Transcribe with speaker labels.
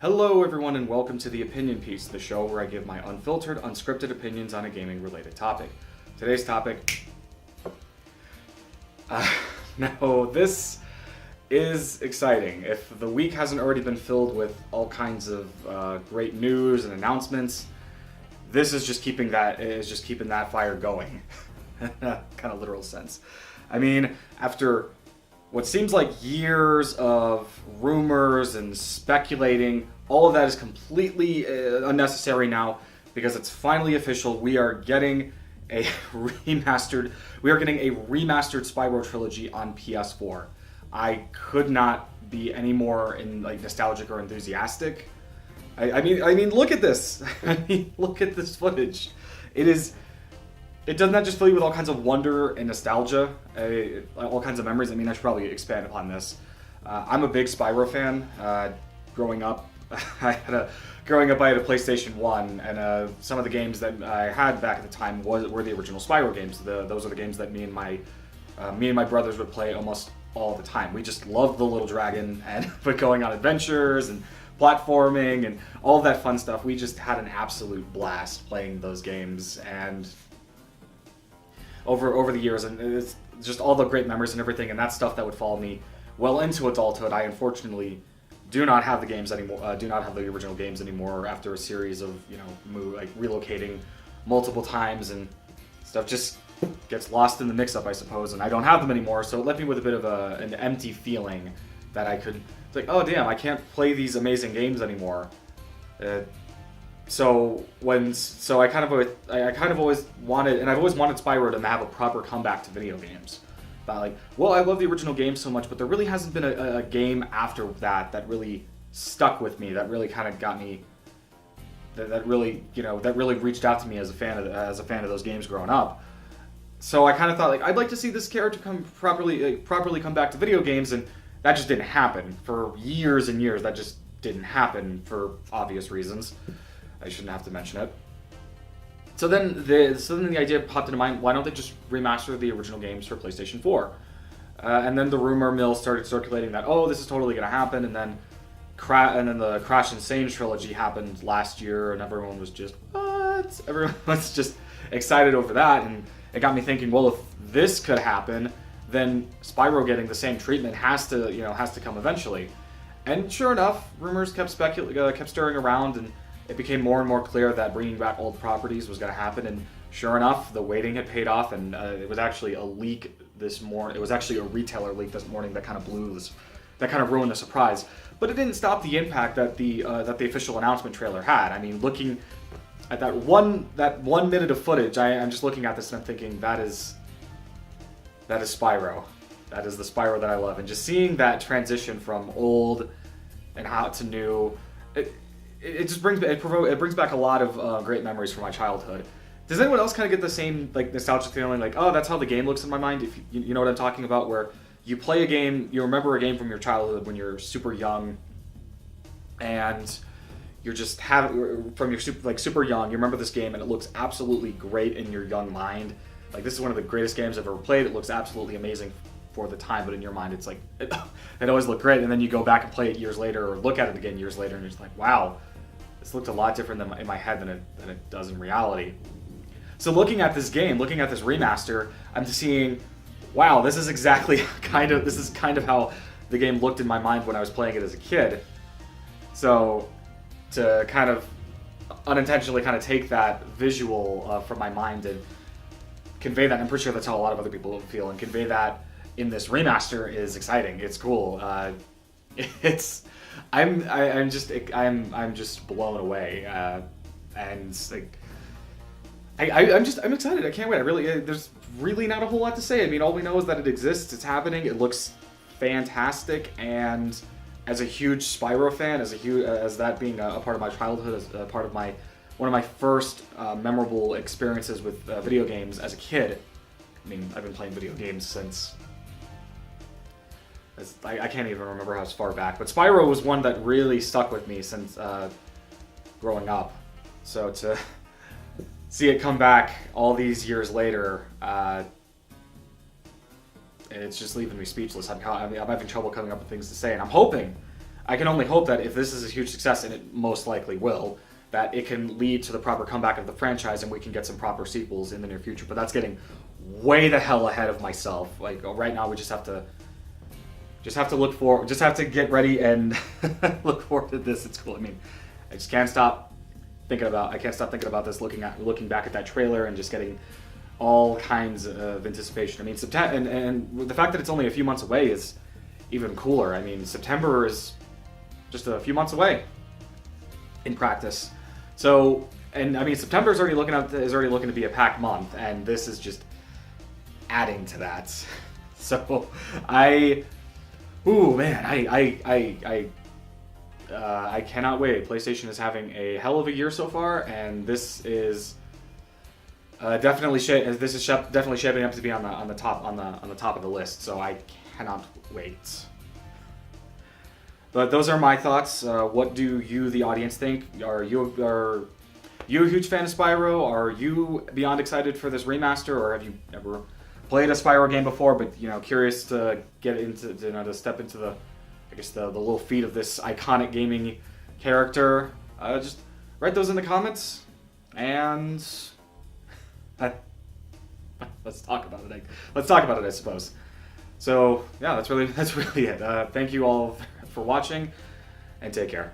Speaker 1: Hello everyone and welcome to The Opinion Piece, the show where I give my unfiltered, unscripted opinions on a gaming-related topic. Today's topic... Now, this is exciting. If the week hasn't already been filled with all kinds of great news and announcements, this is just keeping that fire going. Kind of literal sense. I mean, after what seems like years of rumors and speculating, all of that is completely unnecessary now because it's finally official. We are getting a remastered Spyro Trilogy on PS4. I could not be any more nostalgic or enthusiastic. I mean, look at this. I mean, look at this footage. It does not just fill you with all kinds of wonder and nostalgia, all kinds of memories. I mean, I should probably expand upon this. I'm a big Spyro fan. Growing up, I had a PlayStation 1, and some of the games that I had back at the time were the original Spyro games. Those are the games that me and my brothers would play almost all the time. We just loved the little dragon and going on adventures and platforming and all of that fun stuff. We just had an absolute blast playing those games, and over the years, and it's just all the great memories and everything, and that stuff that would follow me well into adulthood. I unfortunately do not have the games anymore. Do not have the original games anymore after a series of relocating multiple times, and stuff just gets lost in the mix-up, I suppose. And I don't have them anymore, so it left me with a bit of an empty feeling that it's like, oh damn, I can't play these amazing games anymore. So I kind of always wanted, and I've always wanted Spyro to have a proper comeback to video games. But I love the original game so much, but there really hasn't been a game after that really stuck with me, that really kind of got me, that really reached out to me as a fan of those games growing up. So I kind of thought, I'd like to see this character properly come back to video games, and that just didn't happen for years and years. That just didn't happen for obvious reasons. I shouldn't have to mention it. So then the idea popped into mind, why don't they just remaster the original games for PlayStation 4? And then the rumor mill started circulating that, oh, this is totally going to happen, and then the Crash Insane trilogy happened last year, and everyone was just, what? Everyone was just excited over that, and it got me thinking, well, if this could happen, then Spyro getting the same treatment has to come eventually. And sure enough, rumors kept stirring around, and it became more and more clear that bringing back old properties was going to happen, and sure enough, the waiting had paid off, and it was actually a leak this morning. It was actually a retailer leak this morning that kind of ruined the surprise. But it didn't stop the impact that the official announcement trailer had. I mean, looking at that one minute of footage, I'm just looking at this and I'm thinking, that is Spyro. That is the Spyro that I love, and just seeing that transition from old and hot to new. It brings back a lot of great memories from my childhood. Does anyone else kind of get the same nostalgic feeling, oh, that's how the game looks in my mind? If you know what I'm talking about, where you play a game, you remember a game from your childhood when you're super young, and you're just super young. You remember this game, and it looks absolutely great in your young mind. This is one of the greatest games I've ever played. It looks absolutely amazing for the time, but in your mind, it's it always looked great. And then you go back and play it years later, or look at it again years later, and you're just like, wow. This looked a lot different in my head than it does in reality. So looking at this game, looking at this remaster, I'm seeing, wow, this is kind of how the game looked in my mind when I was playing it as a kid. So to kind of unintentionally kind of take that visual from my mind and convey that, I'm pretty sure that's how a lot of other people feel, and convey that in this remaster is exciting. It's cool. I'm just blown away, and I'm excited. I can't wait. There's really not a whole lot to say. I mean, all we know is that it exists. It's happening. It looks fantastic, and as a huge Spyro fan, as that being a part of my childhood, as a part of one of my first memorable experiences with video games as a kid. I mean, I've been playing video games since. I can't even remember how far back, but Spyro was one that really stuck with me since growing up. So to see it come back all these years later, it's just leaving me speechless. I'm having trouble coming up with things to say, and I'm hoping I can only hope that if this is a huge success, and it most likely will, that it can lead to the proper comeback of the franchise and we can get some proper sequels in the near future. But that's getting way the hell ahead of myself. Like right now, we just have to get ready and look forward to this. It's cool. I mean, I just can't stop thinking about this. Looking back at that trailer and just getting all kinds of anticipation. I mean, September and the fact that it's only a few months away is even cooler. I mean, September is just a few months away in practice. So, and I mean, September is already looking to be a packed month, and this is just adding to that. So, I cannot wait. PlayStation is having a hell of a year so far, and this is definitely shaping up to be on the top of the list. So I cannot wait. But those are my thoughts. What do you, the audience, think? Are you a huge fan of Spyro? Are you beyond excited for this remaster, or have you ever played a Spyro game before, but curious to get into, to step into the little feet of this iconic gaming character? Just write those in the comments, and let's talk about it. Let's talk about it, I suppose. So yeah, that's really it. Thank you all for watching, and take care.